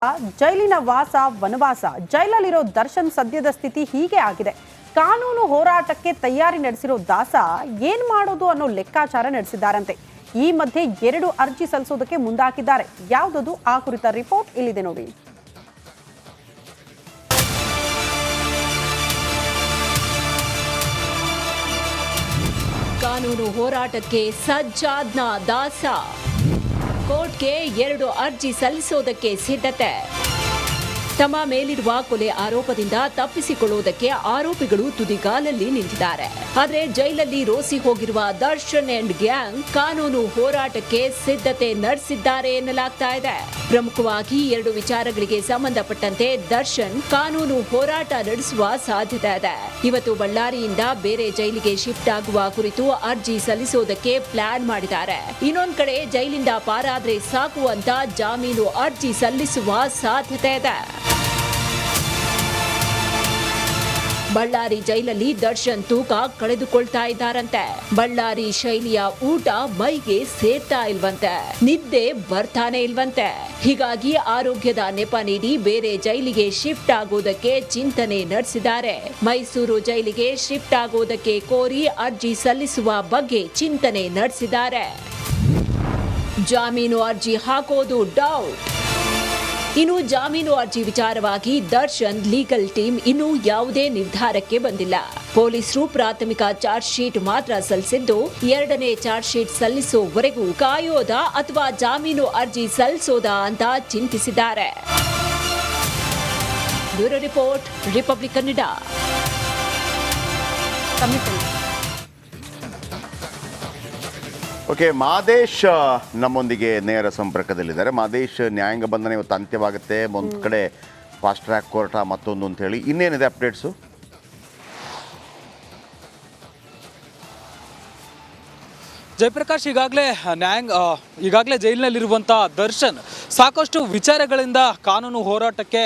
ಜೈಲಿನ ವಾಸ ವನವಾಸ ಜೈಲಲ್ಲಿರೋ ದರ್ಶನ್ ಸದ್ಯದ ಸ್ಥಿತಿ ಹೀಗೆ ಆಗಿದೆ. ಕಾನೂನು ಹೋರಾಟಕ್ಕೆ ತಯಾರಿ ನಡೆಸಿರೋ ದಾಸ ಏನ್ ಮಾಡೋದು ಅನ್ನೋ ಲೆಕ್ಕಾಚಾರ ನಡೆಸಿದ್ದಾರಂತೆ. ಈ ಮಧ್ಯೆ 2 ಅರ್ಜಿ ಸಲ್ಲಿಸೋದಕ್ಕೆ ಮುಂದಾಕಿದ್ದಾರೆ. ಯಾವುದದು ಆ ಕುರಿತ ರಿಪೋರ್ಟ್ ಇಲ್ಲಿದೆ ನೋಡಿ. ಕಾನೂನು ಹೋರಾಟಕ್ಕೆ ಸಜ್ಜಾದ್ನ ದಾಸ ಕೋರ್ಟ್ಗೆ 2 ಅರ್ಜಿ ಸಲ್ಲಿಸೋದಕ್ಕೆ ಸಿದ್ಧತೆ. ತಮ್ಮ ಮೇಲಿರುವ ಕೊಲೆ ಆರೋಪದಿಂದ ತಪ್ಪಿಸಿಕೊಳ್ಳುವುದಕ್ಕೆ ಆರೋಪಿಗಳು ತುದಿಗಾಲಲ್ಲಿ ನಿಂತಿದ್ದಾರೆ. ಆದರೆ ಜೈಲಲ್ಲಿ ರೋಸಿ ಹೋಗಿರುವ ದರ್ಶನ್ ಅಂಡ್ ಗ್ಯಾಂಗ್ ಕಾನೂನು ಹೋರಾಟಕ್ಕೆ ಸಿದ್ಧತೆ ನಡೆಸಿದ್ದಾರೆ ಎನ್ನಲಾಗ್ತಾ ಇದೆ. ಪ್ರಮುಖವಾಗಿ 2 ವಿಚಾರಗಳಿಗೆ ಸಂಬಂಧಪಟ್ಟಂತೆ ದರ್ಶನ್ ಕಾನೂನು ಹೋರಾಟ ನಡೆಸುವ ಸಾಧ್ಯತೆ ಇದೆ. ಇವತ್ತು ಬಳ್ಳಾರಿಯಿಂದ ಬೇರೆ ಜೈಲಿಗೆ ಶಿಫ್ಟ್ ಆಗುವ ಕುರಿತು ಅರ್ಜಿ ಸಲ್ಲಿಸೋದಕ್ಕೆ ಪ್ಲಾನ್ ಮಾಡಿದ್ದಾರೆ. ಇನ್ನೊಂದ್ ಕಡೆ ಜೈಲಿಂದ ಪಾರಾದ್ರೆ ಸಾಕು ಅಂತ ಜಾಮೀನು ಅರ್ಜಿ ಸಲ್ಲಿಸುವ ಸಾಧ್ಯತೆ ಇದೆ. ಬಳ್ಳಾರಿ ಜೈಲಲ್ಲಿ ದರ್ಶನ್ ತೂಕ ಕಳೆದುಕೊಳ್ತಾ ಇದ್ದಾರಂತೆ. ಬಳ್ಳಾರಿ ಶೈಲಿಯ ಊಟ ಮೈಗೆ ಸೇರ್ತಾ ಇಲ್ವಂತೆ, ನಿದ್ದೆ ಬರ್ತಾನೆ ಇಲ್ವಂತೆ. ಹೀಗಾಗಿ ಆರೋಗ್ಯದ ನೆಪ ನೀಡಿ ಬೇರೆ ಜೈಲಿಗೆ ಶಿಫ್ಟ್ ಆಗೋದಕ್ಕೆ ಚಿಂತನೆ ನಡೆಸಿದ್ದಾರೆ. ಮೈಸೂರು ಜೈಲಿಗೆ ಶಿಫ್ಟ್ ಆಗೋದಕ್ಕೆ ಕೋರಿ ಅರ್ಜಿ ಸಲ್ಲಿಸುವ ಬಗ್ಗೆ ಚಿಂತನೆ ನಡೆಸಿದ್ದಾರೆ. ಜಾಮೀನು ಅರ್ಜಿ ಹಾಕೋದು ಡೌಟ್. ಇನ್ನು ಜಾಮೀನು ಅರ್ಜಿ ವಿಚಾರವಾಗಿ ದರ್ಶನ್ ಲೀಗಲ್ ಟೀಮ್ ಇನ್ನೂ ಯಾವುದೇ ನಿರ್ಧಾರಕ್ಕೆ ಬಂದಿಲ್ಲ. ಪೊಲೀಸರು ಪ್ರಾಥಮಿಕ ಚಾರ್ಜ್ ಶೀಟ್ ಮಾತ್ರ ಸಲ್ಲಿಸಿದ್ದು 2ನೇ ಚಾರ್ಜ್ ಶೀಟ್ ಸಲ್ಲಿಸುವವರೆಗೂ ಕಾಯೋದಾ ಅಥವಾ ಜಾಮೀನು ಅರ್ಜಿ ಸಲ್ಲಿಸೋದಾ ಅಂತ ಚಿಂತಿಸಿದ್ದಾರೆ. Bureau report, Republic Kannada. Okay, Madesh ನಮ್ಮೊಂದಿಗೆ ನೇರ ಸಂಪರ್ಕದಲ್ಲಿದ್ದಾರೆ. ಮಾದೇಶ್, ನ್ಯಾಯಾಂಗ ಬಂಧನ ಇವತ್ತು ಅಂತ್ಯವಾಗುತ್ತೆ. ಒಂದು ಕಡೆ ಫಾಸ್ಟ್ ಟ್ರ್ಯಾಕ್ ಕೋರ್ಟ, ಮತ್ತೊಂದು ಅಂತ ಹೇಳಿ ಇನ್ನೇನಿದೆ ಅಪ್ಡೇಟ್ಸು? ಜಯಪ್ರಕಾಶ್, ಈಗಾಗಲೇ ಜೈಲಿನಲ್ಲಿರುವಂಥ ದರ್ಶನ್ ಸಾಕಷ್ಟು ವಿಚಾರಗಳಿಂದ ಕಾನೂನು ಹೋರಾಟಕ್ಕೆ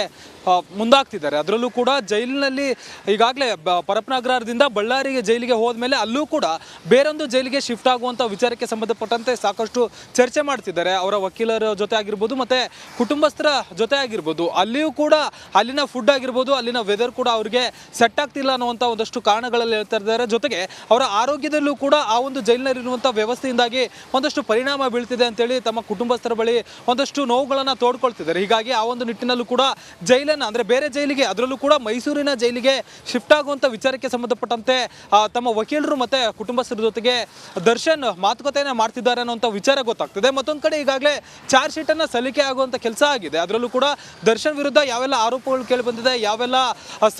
ಮುಂದಾಗ್ತಿದ್ದಾರೆ. ಅದರಲ್ಲೂ ಕೂಡ ಜೈಲಿನಲ್ಲಿ ಈಗಾಗಲೇ ಪರಪ್ಪನಗ್ರಹಾರದಿಂದ ಬಳ್ಳಾರಿಗೆ ಜೈಲಿಗೆ ಹೋದ್ಮೇಲೆ ಅಲ್ಲೂ ಕೂಡ ಬೇರೊಂದು ಜೈಲಿಗೆ ಶಿಫ್ಟ್ ಆಗುವಂಥ ವಿಚಾರಕ್ಕೆ ಸಂಬಂಧಪಟ್ಟಂತೆ ಸಾಕಷ್ಟು ಚರ್ಚೆ ಮಾಡ್ತಿದ್ದಾರೆ. ಅವರ ವಕೀಲರ ಜೊತೆ ಆಗಿರ್ಬೋದು, ಮತ್ತು ಕುಟುಂಬಸ್ಥರ ಜೊತೆ ಆಗಿರ್ಬೋದು. ಅಲ್ಲಿಯೂ ಕೂಡ ಅಲ್ಲಿನ ಫುಡ್ ಆಗಿರ್ಬೋದು, ಅಲ್ಲಿನ ವೆದರ್ ಕೂಡ ಅವರಿಗೆ ಸೆಟ್ ಆಗ್ತಿಲ್ಲ ಅನ್ನುವಂಥ ಒಂದಷ್ಟು ಕಾರಣಗಳಲ್ಲಿ ಹೇಳ್ತಾ ಇದ್ದಾರೆ. ಜೊತೆಗೆ ಅವರ ಆರೋಗ್ಯದಲ್ಲೂ ಕೂಡ ಆ ಒಂದು ಜೈಲಿನಲ್ಲಿರುವಂಥ ವ್ಯವಸ್ಥೆಯಿಂದಾಗಿ ಒಂದಷ್ಟು ಪರಿಣಾಮ ಬೀಳ್ತಿದೆ ಅಂತೇಳಿ ತಮ್ಮ ಕುಟುಂಬಸ್ಥರ ಬಳಿ ಒಂದಷ್ಟು ನೋವುಗಳನ್ನು ತೋಡ್ಕೊಳ್ತಿದ್ದಾರೆ. ಹೀಗಾಗಿ ಆ ಒಂದು ನಿಟ್ಟಿನಲ್ಲೂ ಕೂಡ ಅಂದರೆ ಬೇರೆ ಜೈಲಿಗೆ, ಅದರಲ್ಲೂ ಕೂಡ ಮೈಸೂರಿನ ಜೈಲಿಗೆ ಶಿಫ್ಟ್ ಆಗುವಂಥ ವಿಚಾರಕ್ಕೆ ಸಂಬಂಧಪಟ್ಟಂತೆ ತಮ್ಮ ವಕೀಲರು ಮತ್ತು ಕುಟುಂಬಸ್ಥರ ಜೊತೆಗೆ ದರ್ಶನ್ ಮಾತುಕತೆಯನ್ನು ಮಾಡ್ತಿದ್ದಾರೆ ಅನ್ನೋಂಥ ವಿಚಾರ ಗೊತ್ತಾಗ್ತದೆ. ಮತ್ತೊಂದು ಕಡೆ ಈಗಾಗಲೇ ಚಾರ್ಜ್ ಶೀಟನ್ನು ಸಲ್ಲಿಕೆ ಆಗುವಂಥ ಕೆಲಸ ಆಗಿದೆ. ಅದರಲ್ಲೂ ಕೂಡ ದರ್ಶನ್ ವಿರುದ್ಧ ಯಾವೆಲ್ಲ ಆರೋಪಗಳು ಕೇಳಿ ಬಂದಿದೆ, ಯಾವೆಲ್ಲ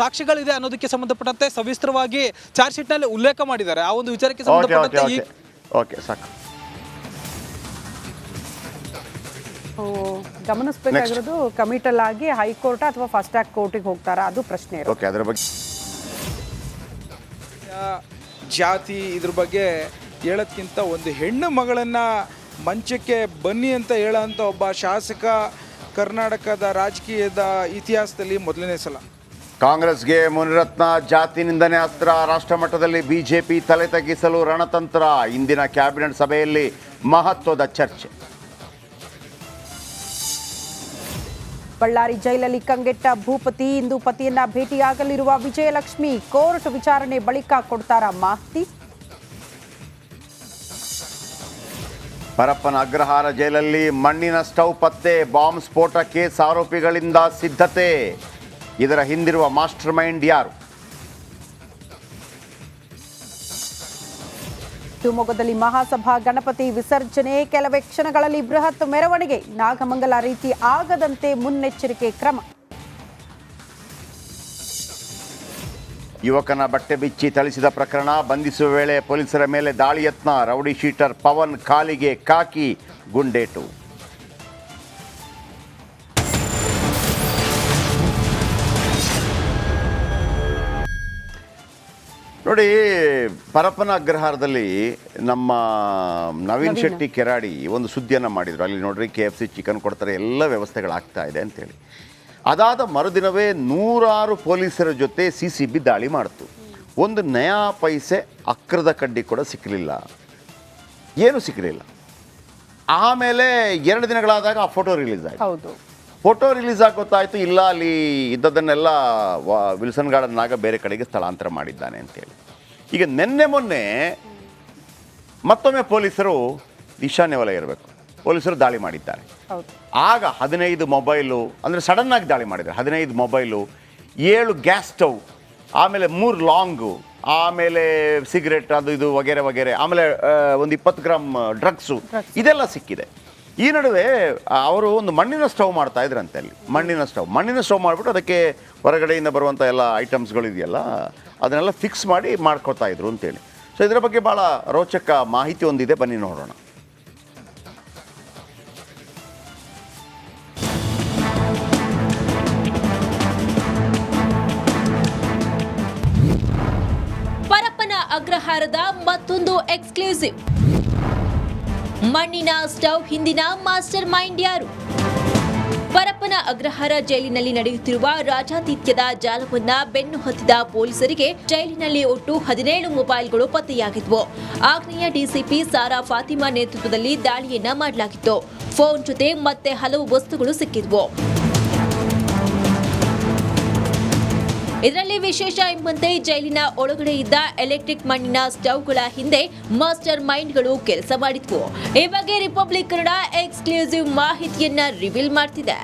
ಸಾಕ್ಷಿಗಳಿದೆ ಅನ್ನೋದಕ್ಕೆ ಸಂಬಂಧಪಟ್ಟಂತೆ ಸವಿಸ್ತರವಾಗಿ ಚಾರ್ಜ್ ಶೀಟ್ನಲ್ಲಿ ಉಲ್ಲೇಖ ಮಾಡಿದ್ದಾರೆ. ಆ ಒಂದು ವಿಚಾರಕ್ಕೆ ಸಂಬಂಧಪಟ್ಟಂತೆ ಗಮನಿಸಬೇಕಾಗಿರೋದು ಕಮಿಟಲ್ ಆಗಿ ಹೈಕೋರ್ಟ್ ಅಥವಾ ಫಾಸ್ಟ್ ಟ್ರ್ಯಾಕ್ ಕೋರ್ಟಿಗೆ ಹೋಗ್ತಾರಾ, ಅದು ಪ್ರಶ್ನೆ. ಅದರ ಬಗ್ಗೆ ಜಾತಿ ಇದ್ರ ಬಗ್ಗೆ ಹೇಳೋದ್ಕಿಂತ ಒಂದು ಹೆಣ್ಣು ಮಗಳನ್ನ ಮಂಚಕ್ಕೆ ಬನ್ನಿ ಅಂತ ಹೇಳೋಂಥ ಒಬ್ಬ ಶಾಸಕ ಕರ್ನಾಟಕದ ರಾಜಕೀಯದ ಇತಿಹಾಸದಲ್ಲಿ ಮೊದಲನೇ ಸಲ. ಕಾಂಗ್ರೆಸ್ಗೆ ಮುನಿರತ್ನ ಜಾತಿ ನಿಂದನೆ ಅಸ್ತ್ರ. ರಾಷ್ಟ್ರ ಮಟ್ಟದಲ್ಲಿ ಬಿಜೆಪಿ ತಲೆ ತಗ್ಗಿಸಲು ರಣತಂತ್ರ. ಇಂದಿನ ಕ್ಯಾಬಿನೆಟ್ ಸಭೆಯಲ್ಲಿ ಮಹತ್ವದ ಚರ್ಚೆ. ಬಳ್ಳಾರಿ ಜೈಲಲ್ಲಿ ಕಂಗೆಟ್ಟ ಭೂಪತಿ ಇಂದು ಪತಿಯನ್ನ ಭೇಟಿಯಾಗಲಿರುವ ವಿಜಯಲಕ್ಷ್ಮಿ. ಕೋರ್ಟ್ ವಿಚಾರಣೆ ಬಳಿಕ ಕೊಡ್ತಾರ ಮಾಹಿತಿ. ಪರಪ್ಪನ ಅಗ್ರಹಾರ ಜೈಲಲ್ಲಿ ಮಣ್ಣಿನ ಸ್ಟವ್ ಪತ್ತೆ. ಬಾಂಬ್ ಸ್ಫೋಟ ಕೇಸ್ ಆರೋಪಿಗಳಿಂದ ಸಿದ್ಧತೆ. ಇದರ ಹಿಂದಿರುವ ಮಾಸ್ಟರ್ ಮೈಂಡ್ ಯಾರು? ಶಿವಮೊಗ್ಗದಲ್ಲಿ ಮಹಾಸಭಾ ಗಣಪತಿ ವಿಸರ್ಜನೆ. ಕೆಲವೇ ಕ್ಷಣಗಳಲ್ಲಿ ಬೃಹತ್ ಮೆರವಣಿಗೆ. ನಾಗಮಂಗಲ ರೀತಿ ಆಗದಂತೆ ಮುನ್ನೆಚ್ಚರಿಕೆ ಕ್ರಮ. ಯುವಕನ ಬಟ್ಟೆ ಬಿಚ್ಚಿ ಥಳಿಸಿದ ಪ್ರಕರಣ. ಬಂಧಿಸುವ ವೇಳೆ ಪೊಲೀಸರ ಮೇಲೆ ದಾಳಿ ಯತ್ನ. ರೌಡಿ ಶೀಟರ್ ಪವನ್ ಕಾಲಿಗೆ ಕಾಕಿ ಗುಂಡೇಟು. ನೋಡಿ, ಪರಪ್ಪನ ಅಗ್ರಹಾರದಲ್ಲಿ ನಮ್ಮ ನವೀನ್ ಶೆಟ್ಟಿ ಕೆರಾಡಿ ಒಂದು ಸುದ್ದಿಯನ್ನು ಮಾಡಿದರು. ಅಲ್ಲಿ ನೋಡ್ರಿ KFC ಚಿಕನ್ ಕೊಡ್ತಾರೆ, ಎಲ್ಲ ವ್ಯವಸ್ಥೆಗಳಾಗ್ತಾ ಇದೆ ಅಂತೇಳಿ. ಅದಾದ ಮರುದಿನವೇ 100 ಪೊಲೀಸರ ಜೊತೆ CCB ದಾಳಿ ಮಾಡಿತು. ಒಂದು ನಯಾ ಪೈಸೆ ಅಕ್ರದ ಕಡ್ಡಿ ಕೂಡ ಸಿಕ್ಕಲಿಲ್ಲ, ಏನೂ ಸಿಕ್ಕಲಿಲ್ಲ. ಆಮೇಲೆ 2 ದಿನಗಳಾದಾಗ ಆ ಫೋಟೋ ರಿಲೀಸ್ ಆಯಿತು. ಹೌದು. ಫೋಟೋ ರಿಲೀಸ್ ಆಗಿ ಗೊತ್ತಾಯಿತು ಇಲ್ಲ ಅಲ್ಲಿ ಇದ್ದದನ್ನೆಲ್ಲ ವಿಲ್ಸನ್ ಗಾರ್ಡನ್ನಾಗ ಬೇರೆ ಕಡೆಗೆ ಸ್ಥಳಾಂತರ ಮಾಡಿದ್ದಾನೆ ಅಂತೇಳಿ. ಈಗ ನಿನ್ನೆ ಮೊನ್ನೆ ಮತ್ತೊಮ್ಮೆ ಪೊಲೀಸರು ಈಶಾನ್ಯ ವಲಯ ಇರಬೇಕು, ಪೊಲೀಸರು ದಾಳಿ ಮಾಡಿದ್ದಾರೆ. ಆಗ 15 ಮೊಬೈಲು, ಅಂದರೆ ಸಡನ್ನಾಗಿ ದಾಳಿ ಮಾಡಿದ್ದಾರೆ. 15 ಮೊಬೈಲು, 7 ಗ್ಯಾಸ್ ಸ್ಟವ್, ಆಮೇಲೆ 3 ಲಾಂಗು, ಆಮೇಲೆ ಸಿಗರೆಟ್ ಅದು ಇದು ವಗೇರೆ ವಗೇರೆ, ಆಮೇಲೆ ಒಂದು 20 ಗ್ರಾಮ್ ಡ್ರಗ್ಸು, ಇದೆಲ್ಲ ಸಿಕ್ಕಿದೆ. ಈ ನಡುವೆ ಅವರು ಒಂದು ಮಣ್ಣಿನ ಸ್ಟವ್ ಮಾಡ್ತಾ ಇದ್ರಂತೆ. ಅಲ್ಲಿ ಮಣ್ಣಿನ ಸ್ಟವ್ ಮಾಡಿಬಿಟ್ಟು ಅದಕ್ಕೆ ಹೊರಗಡೆಯಿಂದ ಬರುವಂಥ ಎಲ್ಲ ಐಟಮ್ಸ್ಗಳು ಇದೆಯಲ್ಲ ಅದನ್ನೆಲ್ಲ ಫಿಕ್ಸ್ ಮಾಡಿ ಮಾಡ್ಕೊತಾ ಇದ್ರು ಅಂತೇಳಿ. ಸೊ ಇದರ ಬಗ್ಗೆ ಭಾಳ ರೋಚಕ ಮಾಹಿತಿ ಒಂದಿದೆ, ಬನ್ನಿ ನೋಡೋಣ. ಪರಪ್ಪನ ಅಗ್ರಹಾರದ ಮತ್ತೊಂದು ಎಕ್ಸ್ಕ್ಲೂಸಿವ್. ಮಣ್ಣಿನ ಸ್ಟವ್ ಹಿಂದಿನ ಮಾಸ್ಟರ್ ಮೈಂಡ್ ಯಾರು? ಪರಪ್ಪನ ಅಗ್ರಹಾರ ಜೈಲಿನಲ್ಲಿ ನಡೆಯುತ್ತಿರುವ ರಾಜಾತಿಥ್ಯದ ಜಾಲವನ್ನ ಬೆನ್ನು ಹತ್ತಿದ ಪೊಲೀಸರಿಗೆ ಜೈಲಿನಲ್ಲಿ ಒಟ್ಟು 17 ಮೊಬೈಲ್ಗಳು ಪತ್ತೆಯಾಗಿದ್ವು. ಆಗ್ನೇಯ ಡಿಸಿಪಿ ಸಾರಾ ಫಾತಿಮಾ ನೇತೃತ್ವದಲ್ಲಿ ದಾಳಿಯನ್ನ ಮಾಡಲಾಗಿತ್ತು. ಫೋನ್ ಜೊತೆ ಮತ್ತೆ ಹಲವು ವಸ್ತುಗಳು ಸಿಕ್ಕಿದ್ವು. ಇದರಲ್ಲಿ ವಿಶೇಷ ಎಂಬಂತೆ ಜೈಲಿನ ಒಳಗಡೆ ಇದ್ದ ಎಲೆಕ್ಟ್ರಿಕ್ ಮಣ್ಣಿನ ಸ್ಟವ್ಗಳ ಹಿಂದೆ ಮಾಸ್ಟರ್ ಮೈಂಡ್ಗಳು ಕೆಲಸ ಮಾಡಿದ್ವು. ಈ ಬಗ್ಗೆ ರಿಪಬ್ಲಿಕ್ ಕನ್ನಡ ಎಕ್ಸ್ಕ್ಲೂಸಿವ್ ಮಾಹಿತಿಯನ್ನ ರಿವೀಲ್ ಮಾಡ್ತಿದೆ.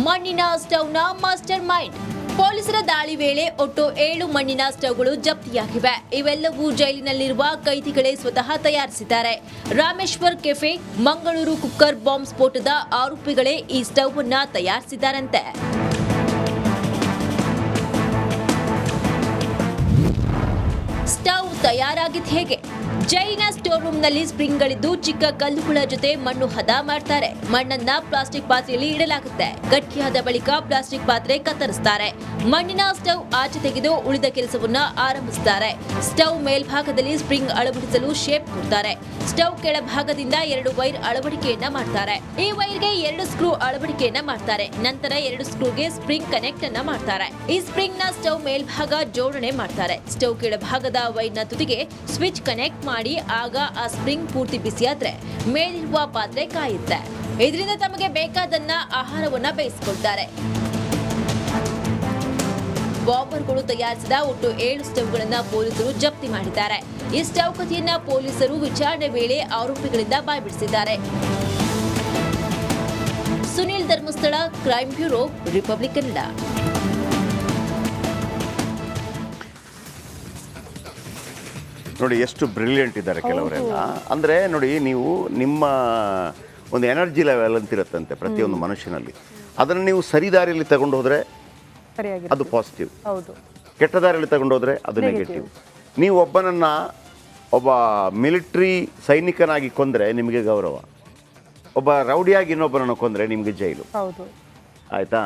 ಮಣ್ಣಿನ ಸ್ಟವ್ನ ಮಾಸ್ಟರ್ ಮೈಂಡ್. ಪೊಲೀಸರ ದಾಳಿ ವೇಳೆ ಒಟ್ಟು 7 ಮಣ್ಣಿನ ಸ್ಟವ್ಗಳು ಜಪ್ತಿಯಾಗಿವೆ. ಇವೆಲ್ಲವೂ ಜೈಲಿನಲ್ಲಿರುವ ಕೈದಿಗಳೇ ಸ್ವತಃ ತಯಾರಿಸಿದ್ದಾರೆ. Rameshwar Cafe, Mangaluru cooker bomb ಸ್ಫೋಟದ ಆರೋಪಿಗಳೇ ಈ ಸ್ಟವ್ ಅನ್ನ ತಯಾರಿಸಿದ್ದಾರಂತೆ. ಸ್ಟವ್ ತಯಾರಾಗಿದ್ದು ಹೇಗೆ? ಜೈಲಿನ ಸ್ಟೋರ್ ರೂಮ್ನಲ್ಲಿ ಸ್ಪ್ರಿಂಗ್ಗಳಿದ್ದು ಚಿಕ್ಕ ಕಲ್ಲುಗಳ ಜೊತೆ ಮಣ್ಣು ಹದ ಮಾಡ್ತಾರೆ. ಮಣ್ಣನ್ನ ಪ್ಲಾಸ್ಟಿಕ್ ಪಾತ್ರೆಯಲ್ಲಿ ಇಡಲಾಗುತ್ತೆ. ಗಟ್ಟಿಯಾದ ಬಳಿಕ ಪ್ಲಾಸ್ಟಿಕ್ ಪಾತ್ರೆ ಕತ್ತರಿಸ್ತಾರೆ. ಮಣ್ಣಿನ ಸ್ಟವ್ ಆಚೆ ತೆಗೆದು ಉಳಿದ ಕೆಲಸವನ್ನ ಆರಂಭಿಸುತ್ತಾರೆ. ಸ್ಟವ್ ಮೇಲ್ಭಾಗದಲ್ಲಿ ಸ್ಪ್ರಿಂಗ್ ಅಳವಡಿಸಲು ಶೇಪ್ ಕೊಡ್ತಾರೆ. ಸ್ಟವ್ ಕೆಳಭಾಗದಿಂದ 2 ವೈರ್ ಅಳವಡಿಕೆಯನ್ನ ಮಾಡ್ತಾರೆ. ಈ ವೈರ್ಗೆ 2 ಸ್ಕ್ರೂ ಅಳವಡಿಕೆಯನ್ನ ಮಾಡ್ತಾರೆ. ನಂತರ 2 ಸ್ಕ್ರೂಗೆ ಸ್ಪ್ರಿಂಗ್ ಕನೆಕ್ಟ್ ಅನ್ನ ಮಾಡ್ತಾರೆ. ಈ ಸ್ಪ್ರಿಂಗ್ ನ ಸ್ಟವ್ ಮೇಲ್ಭಾಗ ಜೋಡಣೆ ಮಾಡ್ತಾರೆ. ಸ್ಟವ್ ಕೆಳಭಾಗದ ವೈರ್ನ ತುದಿಗೆ ಸ್ವಿಚ್ ಕನೆಕ್ಟ್ ಮಾಡಿ ಆಗ ಆ ಸ್ಪ್ರಿಂಗ್ ಪೂರ್ತಿ ಬಿಸಿಯಾದ್ರೆ ಮೇಲಿರುವ ಪಾತ್ರೆ ಕಾಯುತ್ತೆ. ಇದರಿಂದ ತಮಗೆ ಬೇಕಾದನ್ನ ಆಹಾರವನ್ನ ಬೇಯಿಸಿಕೊಳ್ತಾರೆ. ಬಾಂಬರ್ಗಳು ತಯಾರಿಸಿದ ಒಟ್ಟು 7 ಸ್ಟವ್ಗಳನ್ನ ಪೊಲೀಸರು ಜಪ್ತಿ ಮಾಡಿದ್ದಾರೆ. ಈ ಸ್ಟವ್ ಕಥೆಯನ್ನ ಪೊಲೀಸರು ವಿಚಾರಣೆ ವೇಳೆ ಆರೋಪಿಗಳಿಂದ ಬಾಯ್ಬಿಡಿಸಿದ್ದಾರೆ. Sunil Dharmasthala, crime bureau, Republic Kannada. ನೋಡಿ ಎಷ್ಟು ಬ್ರಿಲಿಯಂಟ್ ಇದ್ದಾರೆ ಕೆಲವರೆಲ್ಲ. ಅಂದರೆ ನೋಡಿ, ನೀವು ನಿಮ್ಮ ಒಂದು ಎನರ್ಜಿ ಲೆವೆಲ್ ಅಂತಿರುತ್ತಂತೆ ಪ್ರತಿಯೊಂದು ಮನುಷ್ಯನಲ್ಲಿ. ಅದನ್ನು ನೀವು ಸರಿ ದಾರಿಯಲ್ಲಿ ತಗೊಂಡು ಹೋದರೆ ಅದು ಪಾಸಿಟಿವ್, ಕೆಟ್ಟ ದಾರಿಯಲ್ಲಿ ತಗೊಂಡು ಹೋದರೆ ಅದು ನೆಗೆಟಿವ್. ನೀವು ಒಬ್ಬ ಮಿಲಿಟ್ರಿ ಸೈನಿಕನಾಗಿ ಕೊಂದರೆ ನಿಮಗೆ ಗೌರವ, ಒಬ್ಬ ರೌಡಿಯಾಗಿ ಇನ್ನೊಬ್ಬನನ್ನು ಕೊಂದರೆ ನಿಮಗೆ ಜೈಲು. ಆಯಿತಾ?